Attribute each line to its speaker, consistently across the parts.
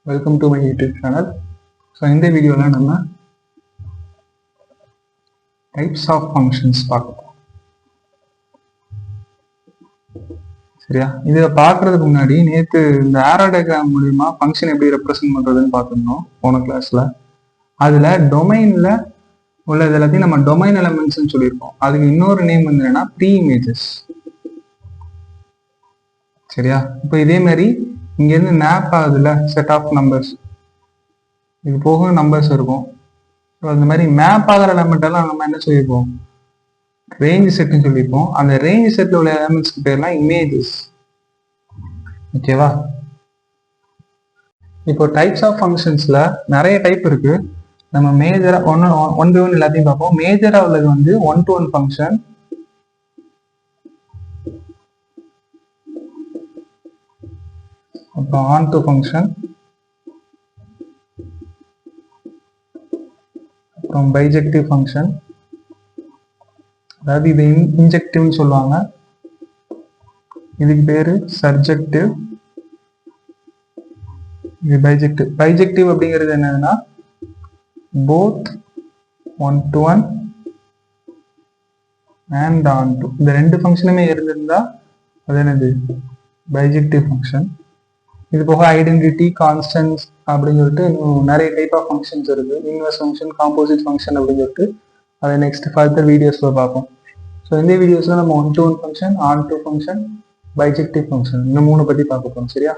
Speaker 1: Welcome to my YouTube channel. So in this video நம்ம types of functions பார்க்கலாம். சரியா? இத பார்க்கிறதுக்கு முன்னாடி நேத்து இந்த arrow diagram மூலமா ஃபங்க்ஷன் எப்படி ரெப்ரசன்ட் பண்றதுன்னு பார்த்திருந்தோம் போன கிளாஸ்ல. அதுல டொமைன்ல உள்ள எல்லாத்தையும் நம்ம டொமைன் எலிமெண்ட்ஸ்னு சொல்லியிருக்கோம். அதுக்கு இன்னொரு நேம் வந்து என்னன்னா ப்ரீ இமேஜஸ். சரியா? இப்போ இதே மாதிரி இங்க இருந்து மேப் ஆகுதுல செட் ஆஃப் நம்பர்ஸ், இது போக நம்பர்ஸ் இருக்கும். அந்த மாதிரி மேப் ஆகிற எலமெண்ட் எல்லாம் நம்ம என்ன சொல்லியிருப்போம், ரேஞ்ச் செட்னு சொல்லியிருப்போம். அந்த ரேஞ்ச் செட்ல உள்ள எலமெண்ட்ஸ்க்கு பேர்லாம் இமேஜஸ். ஓகேவா? இப்போ டைப்ஸ் ஆஃப் ஃபங்க்ஷன்ஸ்ல நிறைய டைப் இருக்கு. நம்ம மேஜரா ஒன் பை ஒன் எல்லாத்தையும் பார்ப்போம். மேஜரா உள்ளது வந்து ஒன் டு ஒன் ஃபங்க்ஷன், அப்புறம் ஆன் டு ஃபங்க்ஷன், அப்புறம் பைஜெக்டிவ் ஃபங்க்ஷன், அதாவது இது இன்ஜெக்டிவ்னு சொல்லுவாங்க, இதுக்கு பேரு சர்ஜெக்டிவ், இது பைஜெக்டிவ். பைஜெக்டிவ் அப்படிங்கிறது என்னன்னா both one to one and on to, இந்த ரெண்டு ஃபங்க்ஷனுமே இருந்திருந்தா அது என்னது பைஜெக்டிவ் ஃபங்க்ஷன். இது போக ஐடென்டிட்டி, கான்ஸ்டன்ஸ் அப்படின்னு சொல்லிட்டு இன்னும் நிறைய டைப் ஆஃப் ஃபங்க்ஷன்ஸ் இருக்கு. இன்வெர்ஸ் ஃபங்க்ஷன், காம்போசிட் ஃபங்க்ஷன் அப்படின்னு சொல்லிட்டு அதை நெக்ஸ்ட் ஃபர்தர் வீடியோஸ்ல பார்ப்போம். ஸோ இந்த வீடியோஸ்ல நம்ம one to one function, on to function, bijective function இந்த மூணு பத்தி பார்க்க போறோம். சரியா?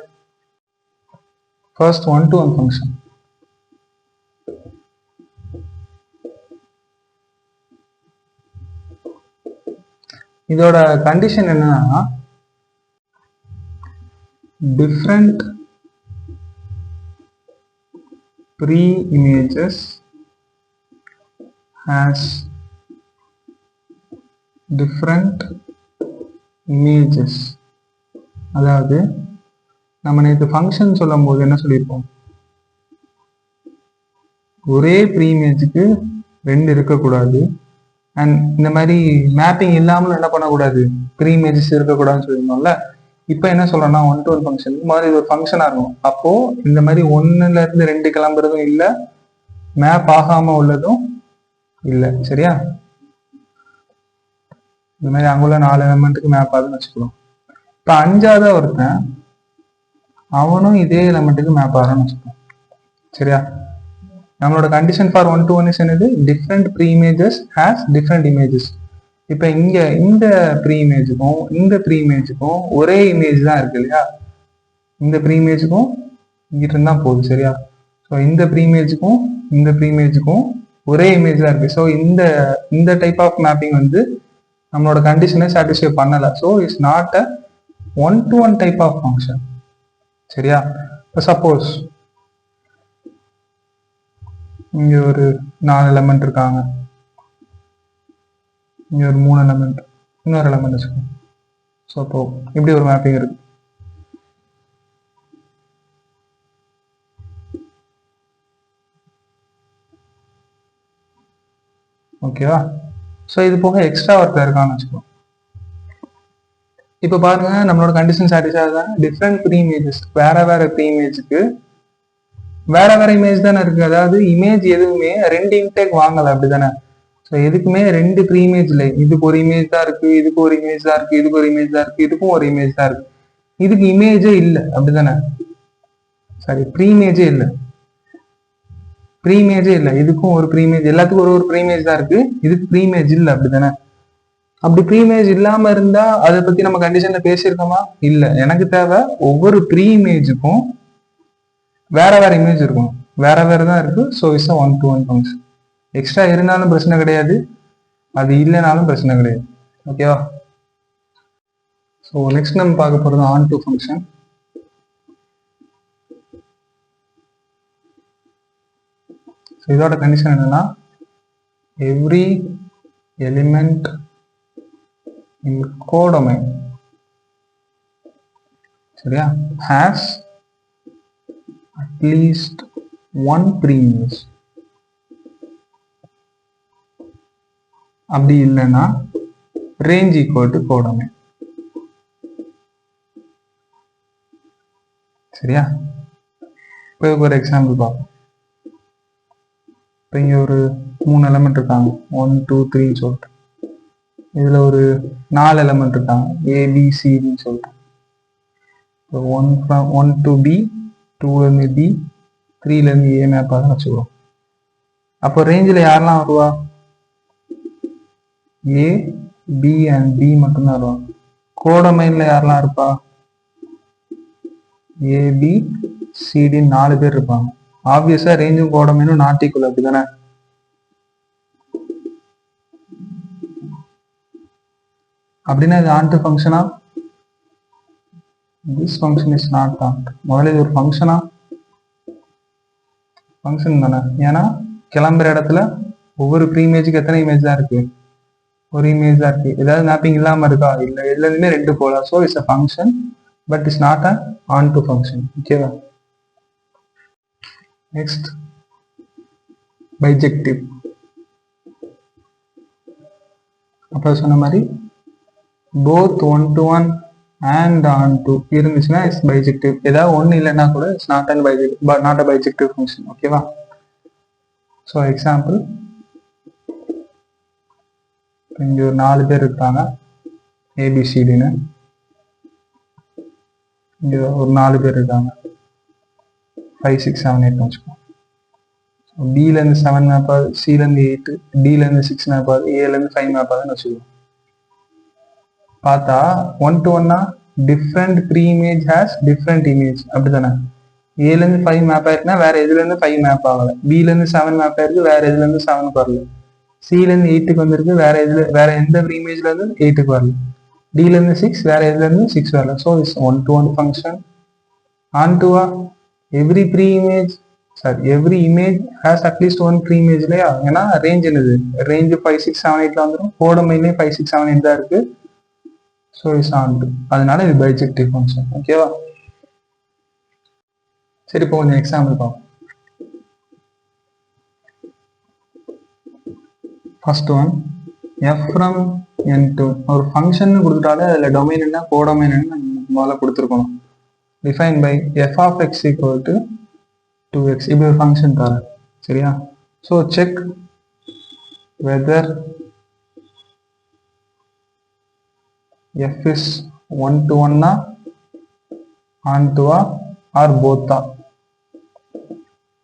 Speaker 1: First one to one function. இதோட கண்டிஷன் என்னன்னா different pre-images has different images. அதாவது நம்ம நேற்று ஃபங்க்ஷன் சொல்லும் போது என்ன சொல்லியிருப்போம், ஒரே ப்ரீ இமேஜுக்கு ரெண்டு இருக்கக்கூடாது, அண்ட் இந்த மாதிரி மேப்பிங் இல்லாமல் என்ன பண்ணக்கூடாது, ப்ரீ இமேஜஸ் இருக்கக்கூடாதுன்னு சொல்லியிருந்தோம்ல. இப்போ என்ன சொல்றோம்னா ஒன் டு ஒன் ஃபங்க்ஷன் மாதிரி இது ஒரு ஃபங்க்ஷனா இருக்கும். அப்போ இந்த மாதிரி ஒன்னுல இருந்து ரெண்டு கிளம்புறதும் இல்லை, மேப் ஆகாம உள்ளதும் இல்லை. சரியா? இந்த மாதிரி அங்குள்ள 4 எலமெண்ட்டுக்கு மேப் ஆகுதுன்னு வச்சுக்கலாம். இப்போ அஞ்சாவது ஒருத்தன் அவனும் இதே எலமெண்ட்டுக்கு மேப் ஆகிறான்னு வச்சுக்கலாம். சரியா? நம்மளோட condition for one to one is என்னது, different preimages has different images. இப்ப இங்க இந்த ப்ரீ இமேஜுக்கும் இந்த ப்ரீ இமேஜுக்கும் ஒரே இமேஜ் தான் இருக்கு இல்லையா, இந்த ப்ரீ இமேஜுக்கும் இங்கிட்டு இருந்தா போகுது. சரியா? ஸோ இந்த ப்ரீ இமேஜுக்கும் இந்த ப்ரீ இமேஜுக்கும் ஒரே இமேஜ் தான் இருக்கு. ஸோ இந்த டைப் ஆஃப் மேப்பிங் வந்து நம்மளோட கண்டிஷனை சாட்டிஸ்ஃபை பண்ணல. So it's not a one to one type of function. சரியா? இப்போ சப்போஸ் இங்க ஒரு 4 எலமெண்ட் இருக்காங்க, இங்க ஒரு 3 எலமெண்ட், இன்னொரு எலமெண்ட் வச்சுக்கோங்க. ஸோ அப்போ இப்படி ஒரு மேப்பிங் இருக்கு. ஓகேவா? ஸோ இது போக எக்ஸ்ட்ரா ஒருத்தர் இருக்கான்னு வச்சுக்கோங்க. இப்போ பாருங்க, நம்மளோட கண்டிஷன் சாட்டிஸ்ஃபை ஆகுதா, டிஃப்ரெண்ட் ப்ரீ இமேஜஸ், வேற வேற ப்ரீ இமேஜுக்கு வேற வேற இமேஜ் தானே இருக்கு. அதாவது இமேஜ் எதுவுமே ரெண்டு இன்டேக் வாங்கல, அப்படிதானே? ஸோ எதுக்குமே ரெண்டு ப்ரீ இமேஜ் இல்லை. இதுக்கு ஒரு இமேஜ் தான் இருக்கு, இதுக்கு ஒரு இமேஜ் தான் இருக்கு, இதுக்கு ஒரு இமேஜ் தான் இருக்கு, இதுக்கும் ஒரு இமேஜ் தான் இருக்கு. இதுக்கு இமேஜே இல்லை, அப்படிதானே? சாரி, ப்ரீ இமேஜே இல்லை, ப்ரீ இமேஜே இல்லை. இதுக்கும் ஒரு ப்ரீ இமேஜ், எல்லாத்துக்கும் ஒரு ப்ரீ இமேஜ் தான் இருக்கு, இதுக்கு ப்ரீ இமேஜ் இல்லை, அப்படிதானே? அப்படி ப்ரீ இமேஜ் இல்லாம இருந்தா அதை பத்தி நம்ம கண்டிஷன்ல பேசியிருக்கோமா? இல்லை. எனக்கு தேவை ஒவ்வொரு ப்ரீ இமேஜுக்கும் வேற வேற இமேஜ் இருக்கும், வேற வேற தான் இருக்கு. So it's one to one function. Extra இருந்தாலும் பிரச்சனை கிடையாது, அது இல்லைனாலும் பிரச்சனை கிடையாது. ஓகேவா? ஸோ நெக்ஸ்ட் நம்ம பார்க்க போறது ஆன் டு ஃபங்க்ஷன். இதோட கண்டிஷன் என்னன்னா எவ்ரி எலிமெண்ட் இன் கோடொமைன், சரியா, has at least one preimage. அப்படி இல்லைன்னா ரேஞ்ச் ஈக்குவல் டு கோடொமைன். சரியா? இப்போ ஒரு எக்ஸாம்பிள் பார்ப்போம். இப்போ இங்கே ஒரு 3 எலமெண்ட் இருக்காங்க, 1 2 3 சொல்லிட்டு. இதில் ஒரு 4 எலமெண்ட் இருக்காங்க, ABCDன்னு சொல்லிட்டு. இப்போ 1 to B, 2லேருந்து B, 3லேருந்து A map ஆகுதுன்னு வச்சுக்கிறோம். அப்போ ரேஞ்சில் யாரெல்லாம் வருவா? A, B and B மட்டும்தான் வருவாங்க. கோடமைன்ல யாரெல்லாம் இருப்பா? AB, CD 4 பேர் இருப்பாங்க. ஆப்வியஸா ரேஞ்சும் கோடமைனும் நாட் ஈக்குவல், அப்படிதானே? அப்படின்னா இது ஆன்டு ஃபங்க்ஷனா? This function is not onto. முதல்ல இது ஒரு ஃபங்க்ஷனா? ஃபங்க்ஷன் தானே. ஏன்னா கிளம்புற இடத்துல ஒவ்வொரு ப்ரீ இமேஜுக்கு எத்தனை இமேஜ் தான் இருக்கு? ஒரு இமேஜ் தான் இருக்கு. ஏதாவது மேப்பிங் இல்லாம இருக்கா? இல்லை, எல்லாருமே 2 போல. So it's a function but it's not a onto function. ஓகேவா? Next bijective. அப்போ சொன்ன மாதிரி both 1 to 1 and on to இருந்துச்சுன்னா இட்ஸ் பைஜெக்டிவ். ஏதாவது ஒன்று இல்லைன்னா கூட it's not and bijective, not a bijective function. ஓகேவா? ஸோ எக்ஸாம்பிள், இங்கே ஒரு 4 பேர் இருக்காங்க ஏபிசிடின்னு. இங்கே ஒரு 4 பேர் இருக்காங்க 5 6 7 8 வச்சுக்கோங்க. பிலேருந்து 7 மேப் ஆகுது, சிலேருந்து 8, டிலேருந்து 6 மேப் ஆகுது, ஏலேருந்து 5 மேப் ஆகுதுன்னு வச்சுக்கோங்க. பார்த்தா 1 to 1னா different preimage has different image, அப்படித்தானே? ஏலேருந்து 5 மேப் ஆயிருக்குன்னா வேற எதுலேருந்து 5 மேப் ஆகல. பிலேருந்து 7 மேப் ஆயிருக்கு, வேற எதுலேருந்து 7க்கு வரல. சிலேருந்து 8க்கு வந்திருக்கு, வேற எந்த ப்ரீ இமேஜ்ல இருந்து 8க்கு வரல. டிலேருந்து 6, வேற எதுலேருந்து 6 வரல. So it's 1 to 1 function. ஆன்டுவா? Every image has at least 1 preimage இல்லையா? ஏன்னா ரேஞ்ச் என்னது? ரேஞ்ச் 5 6 7 8ல வந்துடும். கோடமையிலே 5 6 7 8 தான் இருக்கு. So it's and. அதனால இது பைஜெக்டிவ் ஃபங்க்ஷன். ஓகேவா? சரி, இப்போ கொஞ்சம் எக்ஸாம்பிள் பார்ப்போம். First one, f from n to. ஒரு ஃபங்க்ஷன் கொடுத்துட்டாலே அதில் டொமைன் என்ன, கோடொமைன் என்ன முதல்ல கொடுத்துருக்கணும். Define by f of x equal to 2x. இப்படி ஒரு ஃபங்க்ஷன் தர. சரியா? So check weather f is 1 to 1 onto or both.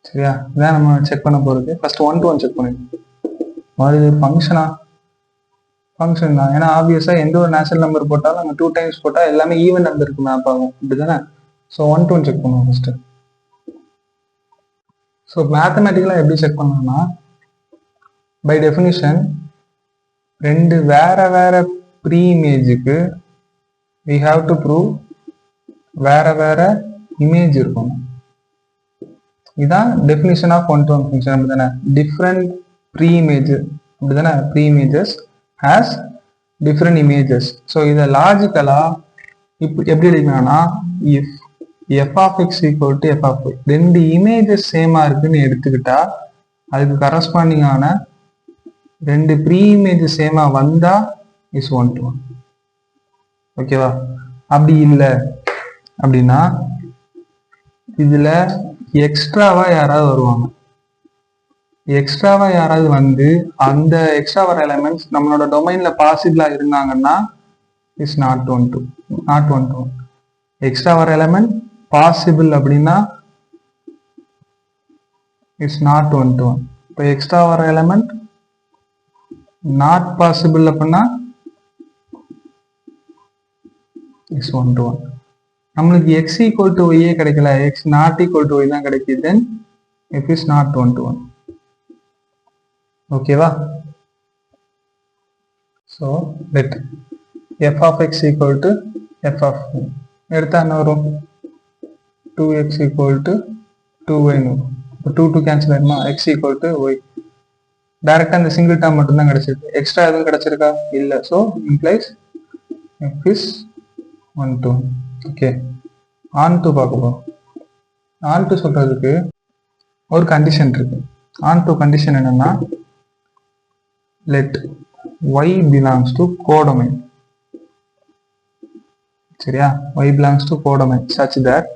Speaker 1: சரியா? இதான் நம்ம செக் பண்ண போறது. ஃபர்ஸ்ட் 1 to 1 செக் பண்ணிடுவோம். இது ஃபங்க்ஷனா? ஃபங்க்ஷன் தான். ஏன்னா ஆப்வியஸா எந்த ஒரு நேச்சுரல் நம்பர் போட்டாலும் நம்ம 2 டைம்ஸ் போட்டால் எல்லாமே ஈவன் நம்பருக்கு மேப் ஆகும், அப்படிதானே? ஸோ 1 to 1 செக் பண்ணுவோம் ஃபர்ஸ்ட். ஸோ மேத்தமேட்டிக்கலாக எப்படி செக் பண்ணணும்னா, பை டெஃபினிஷன் 2 வேற ப்ரீ இமேஜுக்கு we have to prove வேற இமேஜ் இருக்கணும். இதான் டெஃபினிஷன் ஆஃப் 1 to 1 ஃபங்க்ஷன், அப்படிதானே? டிஃப்ரெண்ட் ப்ரீ இமேஜ், அப்படிதானே? Preimages has different images. So இதை லாஜிக்கலா இப்போ எப்படி எழுதிக்கலாம்னா, if f of x equal to f of y, 2 images சேமா இருக்குன்னு எடுத்துக்கிட்டா அதுக்கு கரஸ்பாண்டிங்கான 2 ப்ரீ இமேஜ் சேமா வந்தா இஸ் 1 to 1. ஓகேவா? அப்படி இல்லை அப்படின்னா இதுல எக்ஸ்ட்ராவா யாராவது வருவாங்க. எக்ஸ்ட்ராவா யாராவது வந்து அந்த எக்ஸ்ட்ரா வர எலிமெண்ட்ஸ் நம்மளோட டொமைன்ல பாசிபிளா இருந்தாங்கன்னா இஸ் நாட் 1 to 1. எக்ஸ்ட்ரா வர எலிமெண்ட் பாசிபிள் அப்படின்னா இஸ் நாட் 1 to 1. இப்போ எக்ஸ்ட்ரா வர எலிமெண்ட் நாட் பாசிபிள் அப்படின்னா இஸ் 1 to 1. நம்மளுக்கு x equal to y கிடைக்கல, x not equal to y தான் கிடைக்குது. then f is not 1 to 1. ஓகேவா? So let f of x equal to f of y எடுத்தா என்ன வரும்? 2x equal to 2y. 2 cancel ஆயிருமா? x equal to y. டைரக்டா இந்த சிங்கிள் டேர்ம் மட்டும் தான் கிடைச்சிருக்கு, எக்ஸ்ட்ரா எதுவும் கிடைச்சிருக்கா? இல்லை. So implies f is 1 to 1. Okay, on to பார்க்க போறோம். ஆன் டு சொல்றதுக்கு ஒரு கண்டிஷன் இருக்கு. ஆன் டு கண்டிஷன் என்னன்னா, let y belongs to codomain. சரியா? y belongs to codomain such that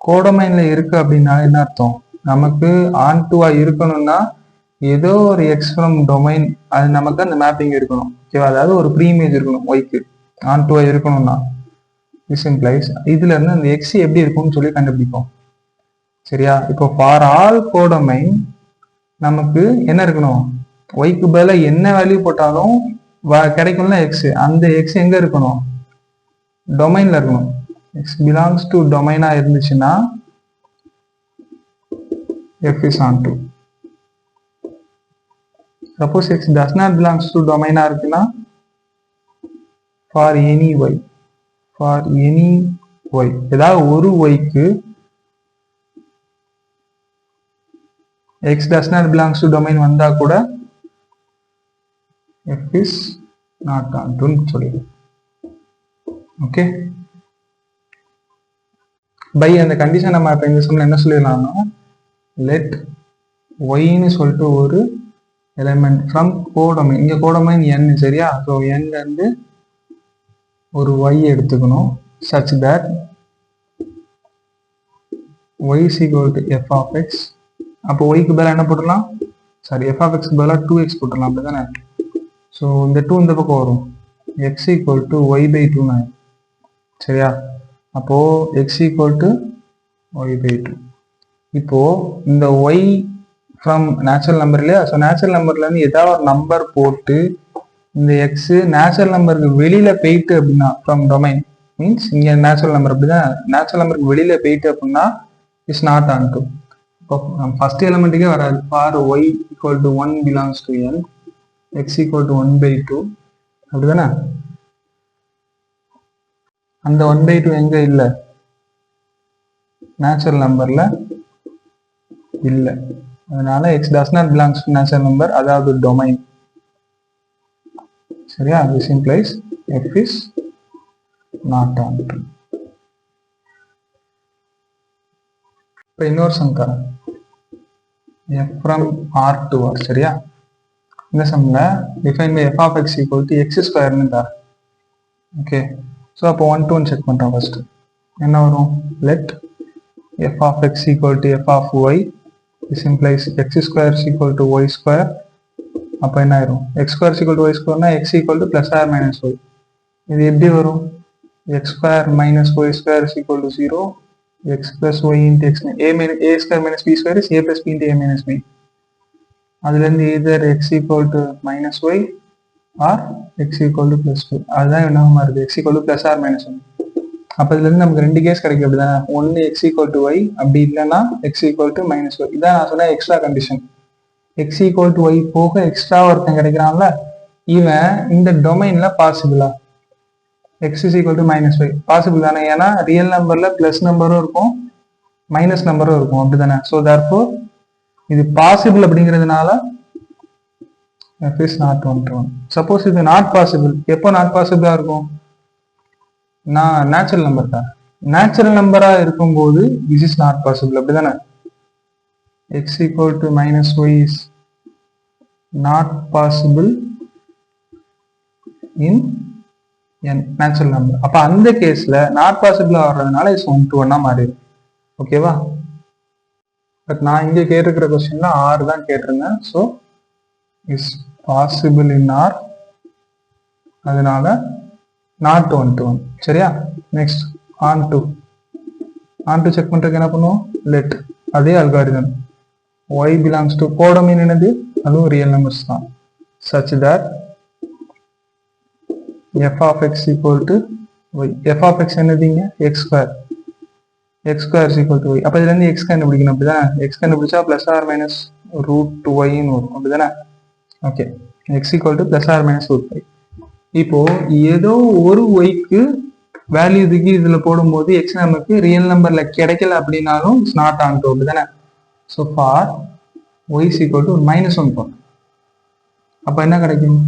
Speaker 1: கோடமைன்ல இருக்கு அப்படின்னா என்ன அர்த்தம்? நமக்கு ஆன் டு இருக்கணும்னா ஏதோ ஒரு எக்ஸ் ஃப்ரம் டொமைன் அது நமக்கு அந்த மேப்பிங் இருக்கணும். ஓகேவா? அதாவது ஒரு ப்ரீ இமேஜ் இருக்கணும் ஒய்க்கு ஆன் டு இருக்கணும்னா this implies இதுல இருந்து அந்த எக்ஸ் எப்படி இருக்கும்னு சொல்லி கண்டுபிடிப்போம். சரியா? இப்போ ஃபார் ஆல் கோடமைன் நமக்கு என்ன இருக்கணும்? ஒய்க்கு பதிலா என்ன வேல்யூ போட்டாலும் கிடைக்கும்ல எக்ஸ். அந்த எக்ஸ் எங்க இருக்கணும்? டொமைன்ல இருக்கணும். எக்ஸ் பிலாங்ஸ் டு டொமைனா இருந்துச்சுன்னா f is on to. Suppose x does not belongs to domain இருக்குன்னா for any y ஏதாவது ஒரு yக்கு x does not belongs to domain வந்தா கூட f is not on to சொல்லிடும். ஓகே, பை அந்த கண்டிஷன் நம்ம இப்ப இந்த சம்ல என்ன சொல்லிடலாம்னா let y ன்னு சொல்லிட்டு ஒரு எலிமெண்ட் ஃப்ரம் கோடமைன், இங்க கோடமைன் n சரியா? ஸோ n இருந்து ஒரு y எடுத்துக்கணும் such that y is equal to f of x. அப்போ yக்கு பதிலா என்ன போட்டுடலாம்? சாரி, f of x பதிலா 2x போட்டுடலாம், அப்படிதானே? ஸோ இந்த 2 இந்த பக்கம் வரும், x equal to y by 2 சரியா? அப்போ x equal to y by 2. இப்போ இந்த y ஃப்ரம் நேச்சுரல் நம்பர் இல்லையா? ஸோ நேச்சுரல் நம்பர்ல இருந்து ஏதாவது ஒரு நம்பர் போட்டு இந்த எக்ஸ் நேச்சுரல் நம்பருக்கு வெளியில போயிட்டு அப்படின்னா ஃப்ரம் டொமைன் மீன்ஸ் இங்க நேச்சுரல் நம்பர் அப்படிதான், நேச்சுரல் நம்பருக்கு வெளியில போயிட்டு அப்படின்னா இஸ் நாட் ஆன் டு. இப்போ ஃபர்ஸ்ட் எலிமெண்ட்டுக்கே வராது. For y equal to 1 belongs to n x equal to 1/2 அப்படிதானே? அந்த 1/2 எங்க இல்லை? நேச்சுரல் நம்பர்ல இல்லை. அதனால X does not belongs to natural number, அதாவது டொமைன். சரியா? this implies f is not on to. இப்போ இன்னொரு சம் தரேன், f from r to r. சரியா? இந்த சம்ல define by f of x equal to x ஸ்கொயர்னு தரேன். ஓகே, ஸோ அப்போ 1 to 1 செக் பண்ணுறோம். ஃபர்ஸ்ட் என்ன வரும்? let f of x equal to f of y. this implies x square is equal to y square. அப்போ என்ன ஆயிரும்? x square is equal to y square னா x equal to plus or minus y. இது எப்படி வரும்? x square minus y square is equal to 0. x plus y into x a square minus b square is a plus b into a minus b. அதுல இருந்து either x equal to minus y or x equal to plus y. அதுதான் என்ன மாறுது? x equal to plus or minus 1. அப்போ இதுல இருந்து நமக்கு ரெண்டு கேஸ் கிடைக்கும், அப்படிதானே? ஒன்னு x equal to y, அப்படி இல்லைன்னா x equal to minus y. இதான் நான் சொன்ன extra condition. x equal to y போக எக்ஸ்ட்ரா ஒருத்தன் கிடைக்கிறான்ல, இவன் இந்த டொமைன்ல பாசிபிளா? x is equal to minus y possible தானே? ஏன்னா ரியல் நம்பர்ல பிளஸ் நம்பரும் இருக்கும் மைனஸ் நம்பரும் இருக்கும், அப்படிதானே? ஸோ therefore இது பாசிபிள் அப்படிங்கிறதுனால f is not on to 1. Suppose இது நாட் பாசிபிள், எப்போ நாட் பாசிபிளா இருக்கும்? நான் நேச்சுரல் நம்பர் தான், நேச்சுரல் நம்பரா இருக்கும்போது this is not possible, அப்படிதானே? x equal to minus y is not possible in n natural number. அப்ப அந்த கேஸ்ல not possible வர்றதுனால is 1 to 1 மாறிடும். ஓகேவா? பட் நான் இங்க கேட்டிருக்கிற கொஸ்டின்ல r தான் கேட்டிருந்தேன். So is possible in r, அதனால not 1 to 1. சரியா? நெக்ஸ்ட் on to செக் பண்றதுக்கு என்ன பண்ணுவோம்? let அதே algorithm y belongs to codomain என்னது? அதுவும் ரியல் நம்பர்ஸ் தான். such that f of x equal to y. f of x என்னதுங்க? x square. x square is equal to y. அப்ப இதுல இருந்து x கண்டுபிடிக்கணும், அப்படிதானே? x கண்டுபிடிச்சா plus or minus root y ன்னு வரும், அப்படிதானே? Okay, x equal to plus or minus root y. இப்போ ஏதோ ஒரு yக்கு வேல்யூ இதுக்கு இதுல போடும்போது x நமக்கு ரியல் நம்பர்ல கிடைக்கல அப்படின்னாலும் இட்ஸ் நாட் ஆன் டு, அப்படிதானே? So for y is equal to minus 1 போடும். அப்ப என்ன கிடைக்கும்?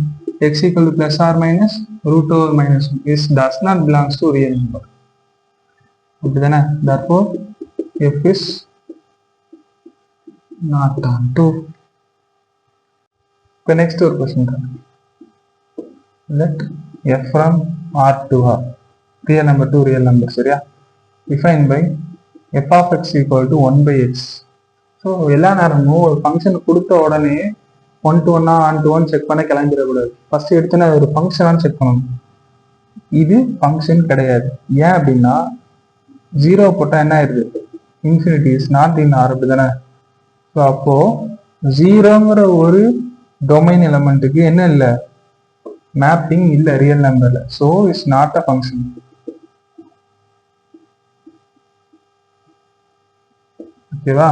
Speaker 1: x equal to plus or minus root over minus 1. This does not belongs to real number, அப்படிதானே? therefore f is not on to. இப்போ next ஒரு question தான், let f from r to r, real number to real number. சரியா? defined by f of x equal to 1 by x. So எல்லா நேரமும் ஒரு function கொடுத்த உடனே 1 to 1 on to 1 செக் பண்ண கிளம்பிடக்கூடாது. ஃபர்ஸ்ட் எடுத்துன்னு ஒரு ஃபங்க்ஷனான்னு செக் பண்ணணும். இது ஃபங்க்ஷன் கிடையாது. ஏன் அப்படின்னா 0 போட்டால் என்ன ஆயிடுது, infinity is not in R அப்படி தானே. ஸோ அப்போ 0ங்கிற ஒரு டொமைன் எலமெண்ட்டுக்கு என்ன இல்லை, மேப்பிங் இல்லை ரியல் நம்பர்ல. So it's not a function. ஓகேவா?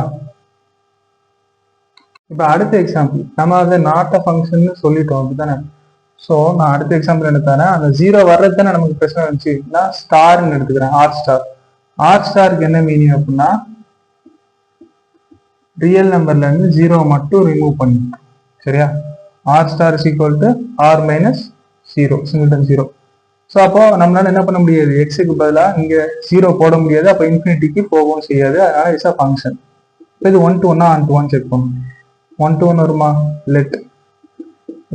Speaker 1: இப்போ அடுத்த எக்ஸாம்பிள் நம்ம அதை நாட் அ ஃபங்க்ஷன் சொல்லிட்டோம் அப்படித்தானே. ஸோ நான் அடுத்த எக்ஸாம்பிள் என்ன தரேன், அந்த 0 வர்றது தானே நமக்கு பிரச்சனை இருந்துச்சு. நான் ஸ்டார்ன்னு எடுத்துக்கிறேன், ஆர் ஸ்டார். ஆர் ஸ்டாருக்கு என்ன மீனிங் அப்படின்னா ரியல் நம்பர்ல இருந்து 0 மட்டும் ரிமூவ் பண்ணிட்டோம். சரியா? R star is equal to R minus 0, singleton 0. ஸோ அப்போ நம்மளால என்ன பண்ண முடியாது, எக்ஸுக்கு பதிலாக இங்க 0 போட முடியாது, அப்போ இன்ஃபினிட்டிக்கு போகவும் செய்யாது. அதனால இட்ஸ் அ ஃபங்க்ஷன். இது 1 to 1 on to 1 செக் பண்ணும். 1 to 1 வருமா, let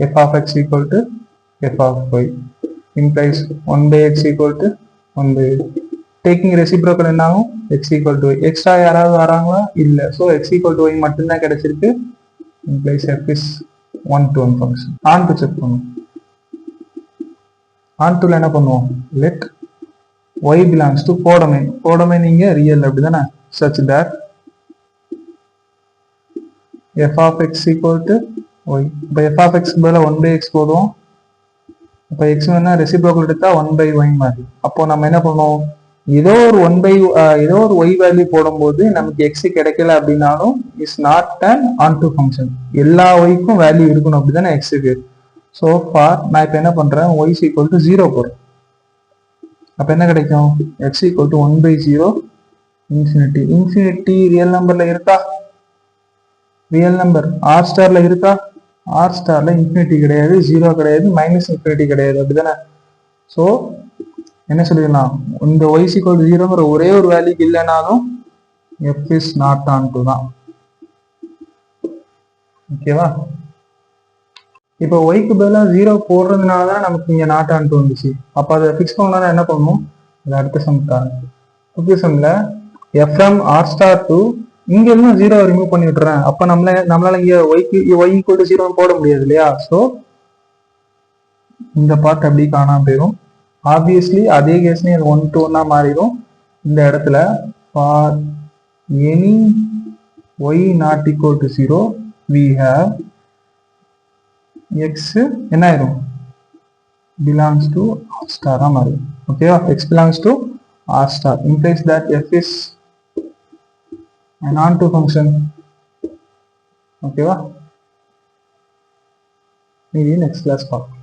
Speaker 1: f of x equal to f of y implies 1 by x equal to 1 by y. Taking reciprocal என்ன ஆகும், x equal to y. Extra யாராவது வராங்களா, இல்ல. So x equal to y மட்டும்தான் கிடைச்சிருக்கு. implies f is 1 to 1 function. on to check பண்ணும். on to என்ன பண்ணுவோம், let y belongs to codomain. Codomain இங்க ரியல் அப்படிதானே. such that f of x equal to y. இப்போ f of x பதிலா 1 by x போதும். இப்போ x வேணா ரெசிப்ரோக்கல் எடுத்தா 1 by y மாதிரி. அப்போ நம்ம என்ன பண்ணுவோம், ஏதோ ஒரு 1 by ஏதோ ஒரு y வேல்யூ போடும்போது நமக்கு x கிடைக்கல அப்படின்னாலும் is not an onto function. எல்லா yக்கும் வேல்யூ இருக்கணும் அப்படிதானே xக்கு. ஸோ ஃபார் நான் இப்போ என்ன பண்றேன், y is equal to 0 போடுறேன். அப்போ என்ன கிடைக்கும், x equal to 1 by 0 infinity. Infinity real நம்பர்ல இருக்கா, ரியல் நம்பர் ஆர் ஸ்டார்ல இருக்கா, ஆர் ஸ்டார்ல இன்ஃபினிட்டி கிடையாது, 0 கிடையாது, மைனஸ் இன்ஃபினிட்டி கிடையாது அப்படிதானே. ஸோ என்ன சொல்லிடலாம், இந்த y is equal to 0ங்கிற ஒரே ஒரு வேல்யூக்கு இல்லைனாலும் f is not onto தான். ஓகேவா? இப்போ yக்கு பதிலாக 0 போடுறதுனால தான் நமக்கு இங்க நாட் onto வந்துச்சு. அப்போ அதை ஃபிக்ஸ் பண்ணா என்ன பண்ணணும், அது அடுத்த சம் தான். அடுத்த சம்ல f from r star to இங்க இருந்து 0 ரிமூவ் பண்ணி விட்டுறேன். அப்ப நம்மளால இங்க y equal to 0 போட முடியாது இல்லையா. ஸோ இந்த பார்ட் அப்படி காணாம போயிடும். ஆப்வியஸ்லி அதே கேஸ்லயும் 1 to 1 மாறிடும். இந்த இடத்துல for any y not equal to 0 we have x என்ன ஆயிரும், belongs to r star மாறிடும். ஓகேவா? x belongs to r star implies that f is an onto function. ஓகேவா? maybe next class பார்ப்போம்.